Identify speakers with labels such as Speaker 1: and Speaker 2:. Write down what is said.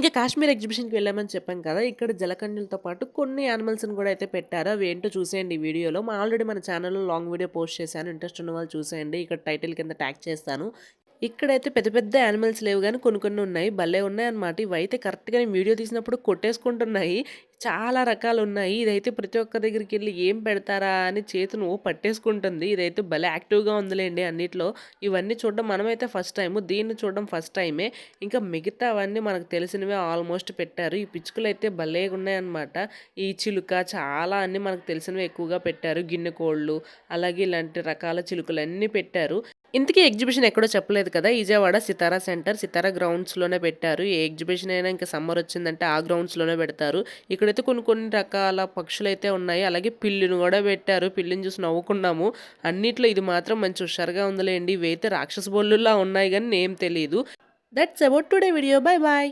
Speaker 1: ఇంకా కాశ్మీర్ ఎగ్జిబిషన్‌కి వెళ్ళామని చెప్పాం కదా! ఇక్కడ జలకన్యలతో పాటు కొన్ని యానిమల్స్‌ని కూడా అయితే పెట్టారు. అవి ఏంటో చూసేయండి ఈ వీడియోలో. ఆల్రెడీ మన ఛానెల్‌లో లాంగ్ వీడియో పోస్ట్ చేశాను. ఇంట్రెస్ట్ ఉన్న వాళ్ళు చూసేయండి. ఇక్కడ టైటిల్ కింద ట్యాగ్ చేస్తాను. ఇక్కడైతే పెద్ద పెద్ద యానిమల్స్ లేవు గానీ కొన్ని కొన్ని ఉన్నాయి. భలే ఉన్నాయన్నమాట. ఇవైతే కరెక్ట్‌గా నేను వీడియో తీసినప్పుడు కొట్టేసుకుంటున్నాయి. చాలా రకాలున్నాయి. ఇదైతే ప్రతి ఒక్క దగ్గరికెళ్ళి ఏం పెడతారా అని చేతులు పట్టేసుకుంటుంది. ఇదైతే భలే యాక్టివ్‌గా ఉందిలేండి అన్నిట్లో. ఇవన్నీ చూడడం మనమైతే ఫస్ట్ టైము. దీన్ని చూడడం ఫస్ట్ టైమే. ఇంకా మిగతావన్నీ మనకు తెలిసినవే ఆల్మోస్ట్ పెట్టారు. ఈ పిచ్చుకలైతే భలేగున్నాయన్నమాట. ఈ చిలుక చాలా అన్నీ మనకు తెలిసినవే ఎక్కువగా పెట్టారు. గిన్నె కోళ్ళు, అలాగే ఇలాంటి రకాల చిలుకలన్నీ పెట్టారు. ఇంతకీ ఎగ్జిబిషన్ ఎక్కడో చెప్పలేదు కదా! విజయవాడ సితారా సెంటర్, సితారా గ్రౌండ్స్‌లోనే పెట్టారు. ఏ ఎగ్జిబిషన్ అయినా ఇంకా సమ్మర్ వచ్చిందంటే ఆ గ్రౌండ్స్‌లోనే పెడతారు. ఇక్కడైతే కొన్ని కొన్ని రకాల పక్షులైతే ఉన్నాయి. అలాగే పిల్లిని గూడా పెట్టారు. పిల్లిని చూసి నవ్వుకున్నాము. అన్నిట్లో ఇది మాత్రం మంచి హుషారుగా ఉందిలేండి. ఇవైతే రాక్షస బొల్లుల్లా ఉన్నాయి గానీ నేమ్ తెలీదు. That's about today video. By by.